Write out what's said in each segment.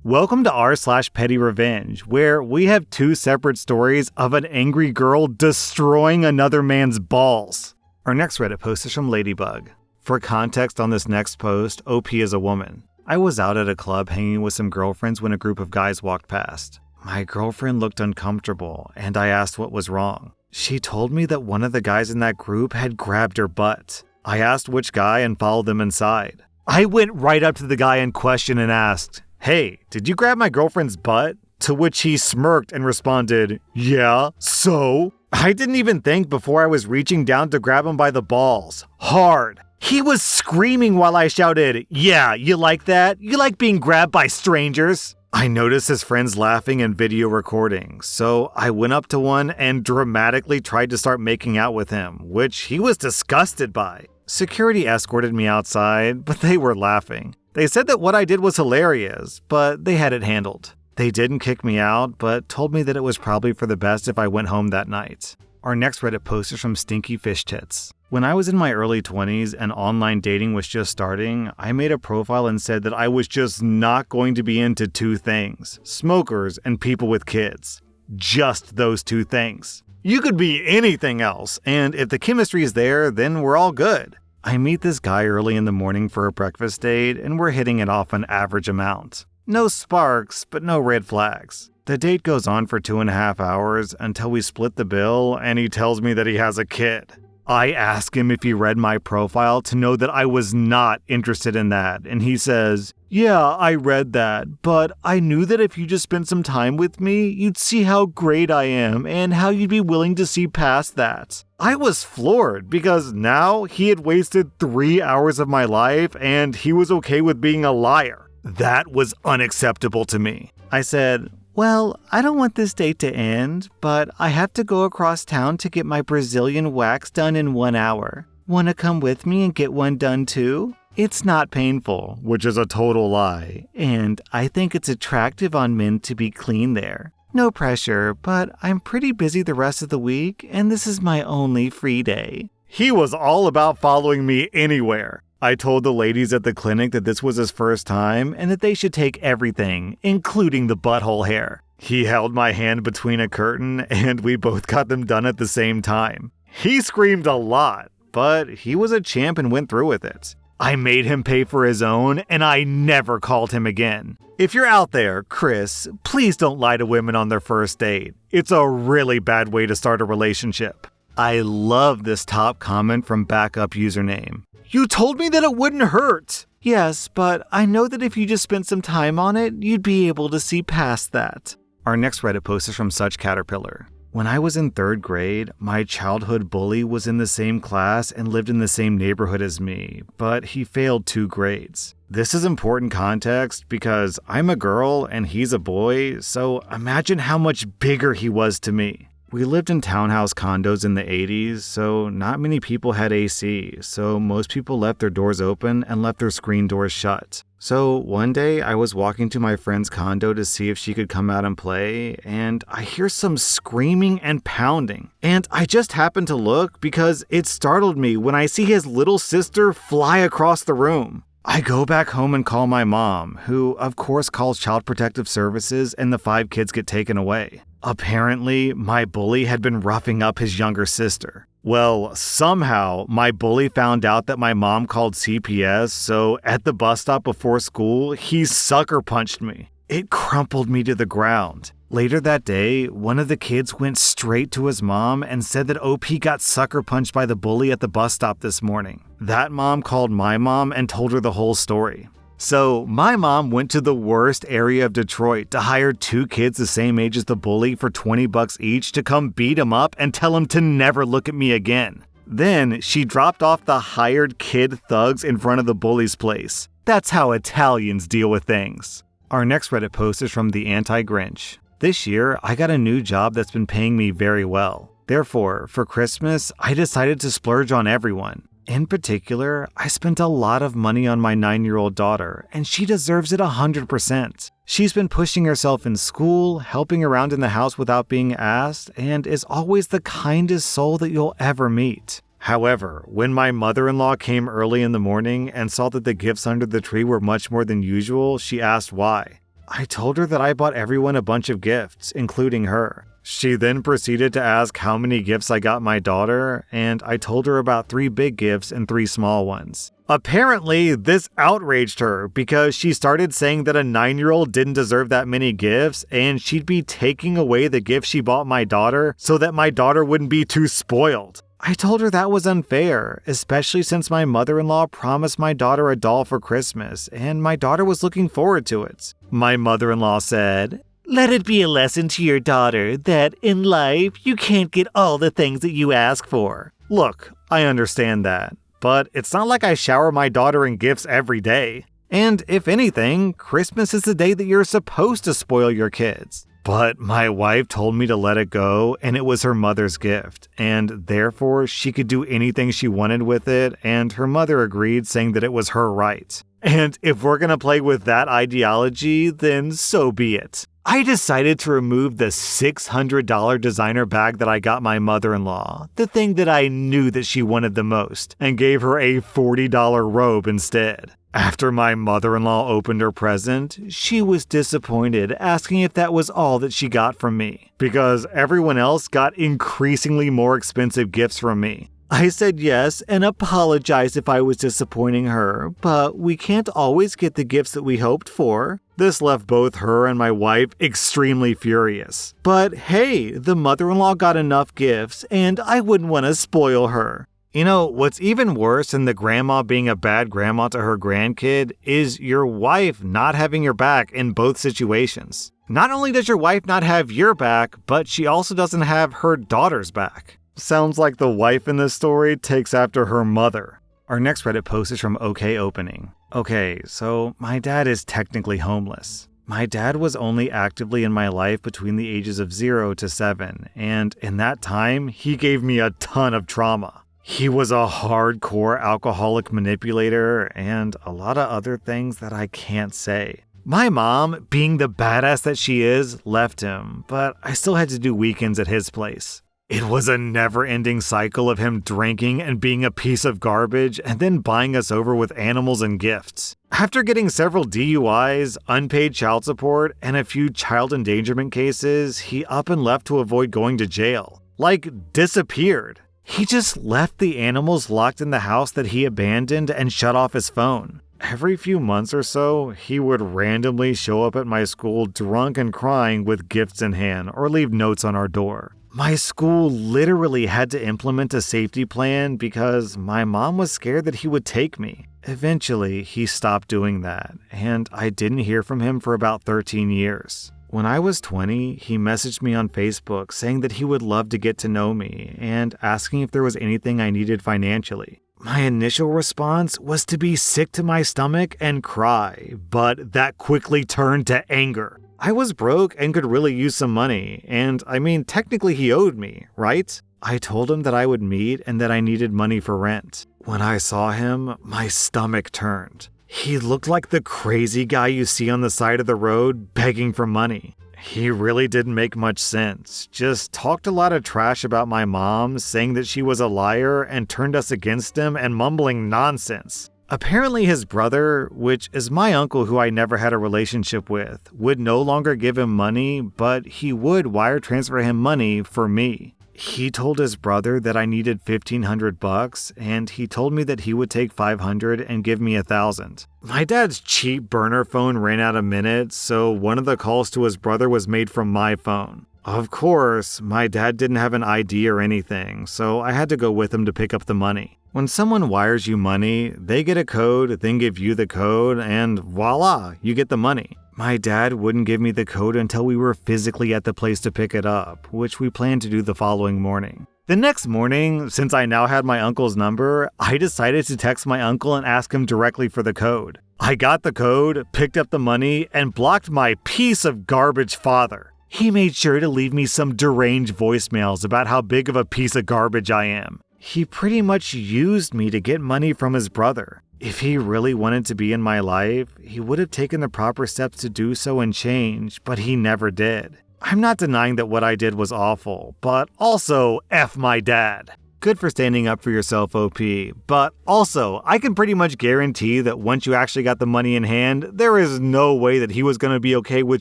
Welcome to r/Pettyrevenge, where we have two separate stories of an angry girl destroying another man's balls. Our next Reddit post is from Ladybug. For context on this next post, OP is a woman. I was out at a club hanging with some girlfriends when a group of guys walked past. My girlfriend looked uncomfortable, and I asked what was wrong. She told me that one of the guys in that group had grabbed her butt. I asked which guy and followed them inside. I went right up to the guy in question and asked, "Hey, did you grab my girlfriend's butt?" To which he smirked and responded, "Yeah, so?" I didn't even think before I was reaching down to grab him by the balls. Hard. He was screaming while I shouted, "Yeah, you like that? You like being grabbed by strangers?" I noticed his friends laughing and video recording, so I went up to one and dramatically tried to start making out with him, which he was disgusted by. Security escorted me outside, but they were laughing. They said that what I did was hilarious, but they had it handled. They didn't kick me out, but told me that it was probably for the best if I went home that night. Our next Reddit post is from Stinky Fish Tits. When I was in my early 20s and online dating was just starting, I made a profile and said that I was just not going to be into two things: smokers and people with kids. Just those two things. You could be anything else, and if the chemistry is there, then we're all good. I meet this guy early in the morning for a breakfast date, and we're hitting it off an average amount. No sparks, but no red flags. The date goes on for 2.5 hours until we split the bill, and he tells me that he has a kid. I ask him if he read my profile to know that I was not interested in that, and he says, "Yeah, I read that, but I knew that if you just spent some time with me, you'd see how great I am and how you'd be willing to see past that." I was floored because now he had wasted 3 hours of my life and he was okay with being a liar. That was unacceptable to me. I said, "Well, I don't want this date to end, but I have to go across town to get my Brazilian wax done in 1 hour. Wanna come with me and get one done too? It's not painful," which is a total lie, "and I think it's attractive on men to be clean there. No pressure, but I'm pretty busy the rest of the week, and this is my only free day." He was all about following me anywhere. I told the ladies at the clinic that this was his first time and that they should take everything, including the butthole hair. He held my hand between a curtain and we both got them done at the same time. He screamed a lot, but he was a champ and went through with it. I made him pay for his own and I never called him again. If you're out there, Chris, please don't lie to women on their first date. It's a really bad way to start a relationship. I love this top comment from backup username. "You told me that it wouldn't hurt." Yes, but I know that if you just spent some time on it, you'd be able to see past that. Our next Reddit post is from Such Caterpillar. When I was in 3rd grade, my childhood bully was in the same class and lived in the same neighborhood as me, but he failed 2 grades. This is important context because I'm a girl and he's a boy, so imagine how much bigger he was to me. We lived in townhouse condos in the 80s, so not many people had AC, so most people left their doors open and left their screen doors shut. So one day I was walking to my friend's condo to see if she could come out and play, and I hear some screaming and pounding. And I just happened to look because it startled me when I see his little sister fly across the room. I go back home and call my mom, who of course calls Child Protective Services, and the 5 kids get taken away. Apparently, my bully had been roughing up his younger sister. Well, somehow, my bully found out that my mom called CPS, so at the bus stop before school, he sucker punched me. It crumpled me to the ground. Later that day, one of the kids went straight to his mom and said that OP got sucker punched by the bully at the bus stop this morning. That mom called my mom and told her the whole story. So my mom went to the worst area of Detroit to hire 2 kids the same age as the bully for $20 each to come beat him up and tell him to never look at me again. Then she dropped off the hired kid thugs in front of the bully's place. That's how Italians deal with things. Our next Reddit post is from the Anti-Grinch. This year, I got a new job that's been paying me very well. Therefore, for Christmas, I decided to splurge on everyone. In particular, I spent a lot of money on my 9-year-old daughter, and she deserves it 100%. She's been pushing herself in school, helping around in the house without being asked, and is always the kindest soul that you'll ever meet. However, when my mother-in-law came early in the morning and saw that the gifts under the tree were much more than usual, she asked why. I told her that I bought everyone a bunch of gifts, including her. She then proceeded to ask how many gifts I got my daughter, and I told her about 3 big gifts and 3 small ones. Apparently, this outraged her because she started saying that a 9-year-old didn't deserve that many gifts and she'd be taking away the gifts she bought my daughter so that my daughter wouldn't be too spoiled. I told her that was unfair, especially since my mother-in-law promised my daughter a doll for Christmas and my daughter was looking forward to it. My mother-in-law said, "Let it be a lesson to your daughter that in life you can't get all the things that you ask for." Look, I understand that, but it's not like I shower my daughter in gifts every day. And if anything, Christmas is the day that you're supposed to spoil your kids. But my wife told me to let it go, and it was her mother's gift, and therefore she could do anything she wanted with it, and her mother agreed, saying that it was her right. And if we're gonna play with that ideology, then so be it. I decided to remove the $600 designer bag that I got my mother-in-law, the thing that I knew that she wanted the most, and gave her a $40 robe instead. After my mother-in-law opened her present, she was disappointed, asking if that was all that she got from me, because everyone else got increasingly more expensive gifts from me. I said yes and apologized if I was disappointing her, but we can't always get the gifts that we hoped for. This left both her and my wife extremely furious. But hey, the mother-in-law got enough gifts, and I wouldn't want to spoil her. You know, what's even worse than the grandma being a bad grandma to her grandkid is your wife not having your back in both situations. Not only does your wife not have your back, but she also doesn't have her daughter's back. Sounds like the wife in this story takes after her mother. Our next Reddit post is from OK Opening. Okay, so my dad is technically homeless. My dad was only actively in my life between the ages of 0 to 7, and in that time, he gave me a ton of trauma. He was a hardcore alcoholic manipulator and a lot of other things that I can't say. My mom, being the badass that she is, left him, but I still had to do weekends at his place. It was a never-ending cycle of him drinking and being a piece of garbage and then buying us over with animals and gifts. After getting several DUIs, unpaid child support, and a few child endangerment cases, he up and left to avoid going to jail. Like, disappeared. He just left the animals locked in the house that he abandoned and shut off his phone. Every few months or so, he would randomly show up at my school drunk and crying with gifts in hand or leave notes on our door. My school literally had to implement a safety plan because my mom was scared that he would take me. Eventually, he stopped doing that, and I didn't hear from him for about 13 years. When I was 20, he messaged me on Facebook saying that he would love to get to know me and asking if there was anything I needed financially. My initial response was to be sick to my stomach and cry, but that quickly turned to anger. I was broke and could really use some money, and I mean, technically he owed me, right? I told him that I would meet and that I needed money for rent. When I saw him, my stomach turned. He looked like the crazy guy you see on the side of the road begging for money. He really didn't make much sense, just talked a lot of trash about my mom, saying that she was a liar and turned us against him and mumbling nonsense. Apparently his brother, which is my uncle who I never had a relationship with, would no longer give him money, but he would wire transfer him money for me. He told his brother that I needed $1,500 and he told me that he would take $500 and give me $1,000. My dad's cheap burner phone ran out of minutes, so one of the calls to his brother was made from my phone. Of course, my dad didn't have an ID or anything, so I had to go with him to pick up the money. When someone wires you money, they get a code, then give you the code, and voila, you get the money. My dad wouldn't give me the code until we were physically at the place to pick it up, which we planned to do the following morning. The next morning, since I now had my uncle's number, I decided to text my uncle and ask him directly for the code. I got the code, picked up the money, and blocked my piece of garbage father. He made sure to leave me some deranged voicemails about how big of a piece of garbage I am. He pretty much used me to get money from his brother. If he really wanted to be in my life, he would have taken the proper steps to do so and change, but he never did. I'm not denying that what I did was awful, but also F my dad. Good for standing up for yourself, OP. But also, I can pretty much guarantee that once you actually got the money in hand, there is no way that he was going to be okay with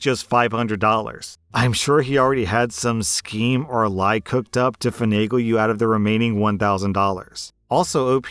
just $500. I'm sure he already had some scheme or lie cooked up to finagle you out of the remaining $1,000. Also, OP,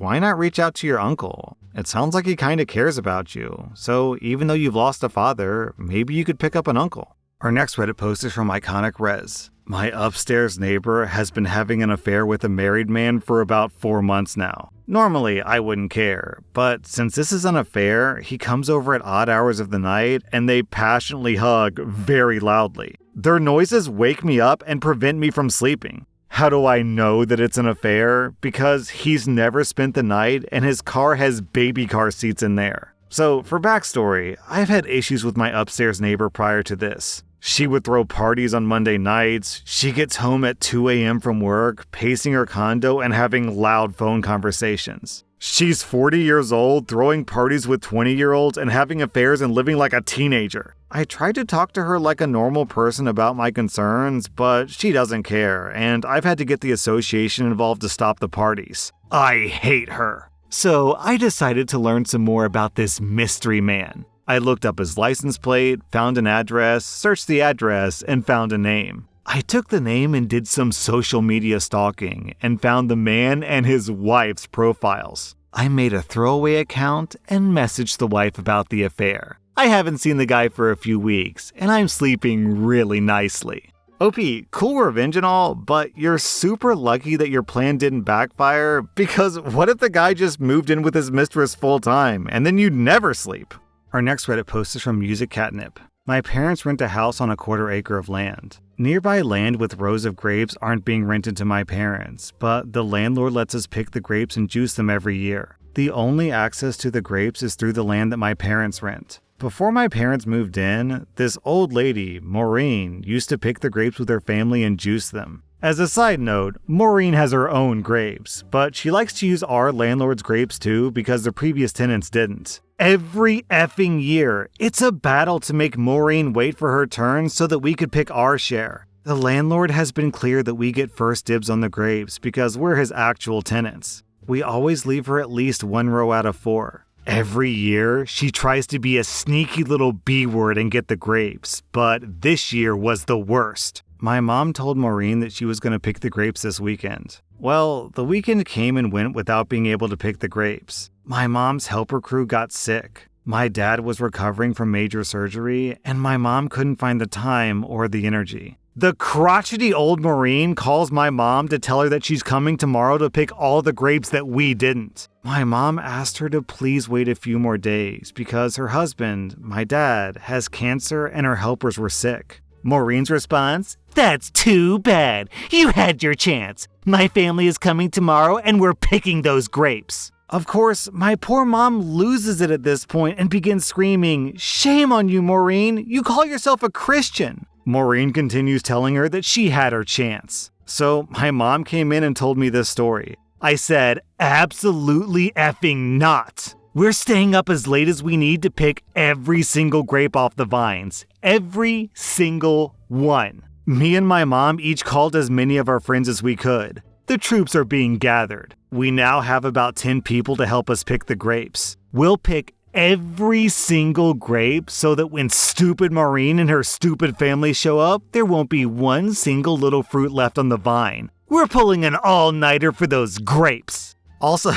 why not reach out to your uncle? It sounds like he kinda cares about you, so even though you've lost a father, maybe you could pick up an uncle. Our next Reddit post is from Iconic Rez. My upstairs neighbor has been having an affair with a married man for about 4 months now. Normally, I wouldn't care, but since this is an affair, he comes over at odd hours of the night and they passionately hug very loudly. Their noises wake me up and prevent me from sleeping. How do I know that it's an affair? Because he's never spent the night and his car has baby car seats in there. So, for backstory, I've had issues with my upstairs neighbor prior to this. She would throw parties on Monday nights, she gets home at 2 a.m. from work, pacing her condo and having loud phone conversations. She's 40 years old, throwing parties with 20-year-olds and having affairs and living like a teenager. I tried to talk to her like a normal person about my concerns, but she doesn't care, and I've had to get the association involved to stop the parties. I hate her. So I decided to learn some more about this mystery man. I looked up his license plate, found an address, searched the address, and found a name. I took the name and did some social media stalking and found the man and his wife's profiles. I made a throwaway account and messaged the wife about the affair. I haven't seen the guy for a few weeks, and I'm sleeping really nicely. OP, cool revenge and all, but you're super lucky that your plan didn't backfire, because what if the guy just moved in with his mistress full time, and then you'd never sleep? Our next Reddit post is from Music Catnip. My parents rent a house on a 1/4 acre of land. Nearby land with rows of grapes aren't being rented to my parents, but the landlord lets us pick the grapes and juice them every year. The only access to the grapes is through the land that my parents rent. Before my parents moved in, this old lady, Maureen, used to pick the grapes with her family and juice them. As a side note, Maureen has her own grapes, but she likes to use our landlord's grapes too because the previous tenants didn't. Every effing year, it's a battle to make Maureen wait for her turn so that we could pick our share. The landlord has been clear that we get first dibs on the grapes because we're his actual tenants. We always leave her at least 1 row out of 4. Every year, she tries to be a sneaky little B-word and get the grapes, but this year was the worst. My mom told Maureen that she was going to pick the grapes this weekend. Well, the weekend came and went without being able to pick the grapes. My mom's helper crew got sick. My dad was recovering from major surgery, and my mom couldn't find the time or the energy. The crotchety old Maureen calls my mom to tell her that she's coming tomorrow to pick all the grapes that we didn't. My mom asked her to please wait a few more days because her husband, my dad, has cancer and her helpers were sick. Maureen's response? That's too bad. You had your chance. My family is coming tomorrow and we're picking those grapes. Of course, my poor mom loses it at this point and begins screaming, "Shame on you, Maureen. You call yourself a Christian." Maureen continues telling her that she had her chance. So my mom came in and told me this story. I said, absolutely effing not. We're staying up as late as we need to pick every single grape off the vines. Every single one. Me and my mom each called as many of our friends as we could. The troops are being gathered. We now have about 10 people to help us pick the grapes. We'll pick every single grape so that when stupid Maureen and her stupid family show up, there won't be one single little fruit left on the vine. We're pulling an all-nighter for those grapes. Also,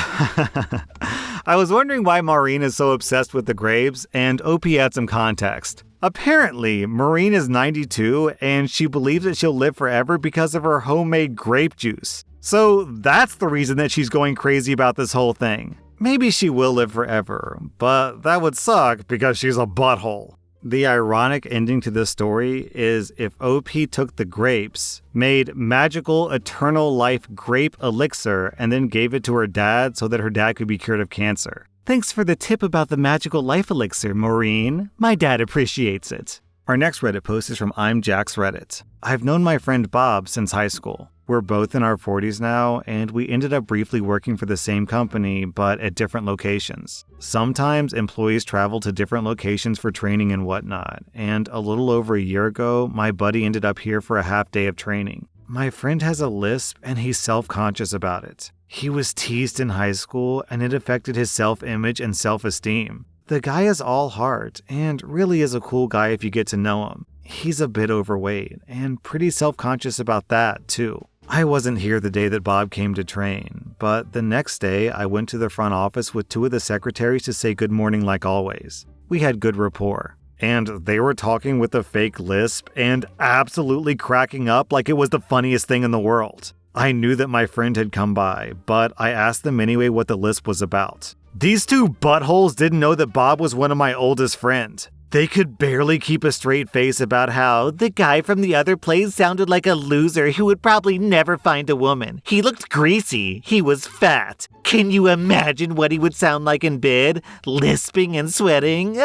I was wondering why Maureen is so obsessed with the grapes, and OP had some context. Apparently, Maureen is 92 and she believes that she'll live forever because of her homemade grape juice. So that's the reason that she's going crazy about this whole thing. Maybe she will live forever, but that would suck because she's a butthole. The ironic ending to this story is if OP took the grapes, made magical eternal life grape elixir, and then gave it to her dad so that her dad could be cured of cancer. Thanks for the tip about the magical life elixir, Maureen. My dad appreciates it. Our next Reddit post is from I'm Jack's Reddit. I've known my friend Bob since high school. We're both in our 40s now, and we ended up briefly working for the same company, but at different locations. Sometimes employees travel to different locations for training and whatnot, and a little over a year ago, my buddy ended up here for a half day of training. My friend has a lisp and he's self-conscious about it. He was teased in high school and it affected his self-image and self-esteem. The guy is all heart and really is a cool guy if you get to know him. He's a bit overweight and pretty self-conscious about that too. I wasn't here the day that Bob came to train, but the next day I went to the front office with 2 of the secretaries to say good morning like always. We had good rapport. And they were talking with a fake lisp and absolutely cracking up like it was the funniest thing in the world. I knew that my friend had come by, but I asked them anyway what the lisp was about. These 2 buttholes didn't know that Bob was one of my oldest friends. They could barely keep a straight face about how the guy from the other place sounded like a loser who would probably never find a woman. He looked greasy. He was fat. Can you imagine what he would sound like in bed? Lisping and sweating?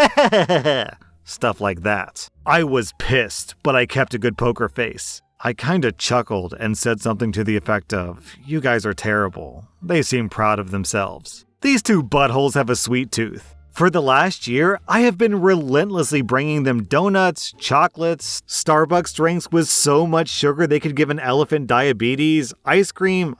Stuff like that. I was pissed, but I kept a good poker face. I kinda chuckled and said something to the effect of, "You guys are terrible." They seem proud of themselves. These 2 buttholes have a sweet tooth. For the last year, I have been relentlessly bringing them donuts, chocolates, Starbucks drinks with so much sugar they could give an elephant diabetes, ice cream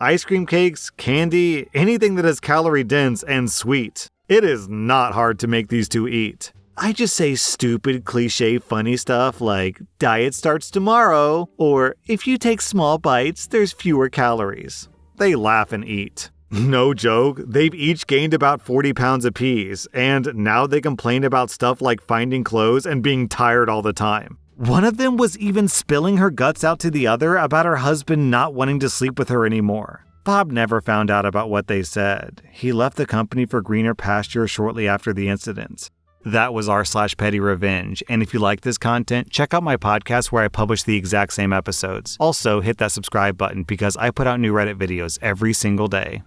cakes, candy, anything that is calorie dense and sweet. It is not hard to make these 2 eat. I just say stupid, cliche, funny stuff like, diet starts tomorrow, or if you take small bites, there's fewer calories. They laugh and eat. No joke, they've each gained about 40 pounds apiece, and now they complain about stuff like finding clothes and being tired all the time. One of them was even spilling her guts out to the other about her husband not wanting to sleep with her anymore. Bob never found out about what they said. He left the company for greener pastures shortly after the incident. That was r/Pettyrevenge, and if you like this content, check out my podcast where I publish the exact same episodes. Also, hit that subscribe button because I put out new Reddit videos every single day.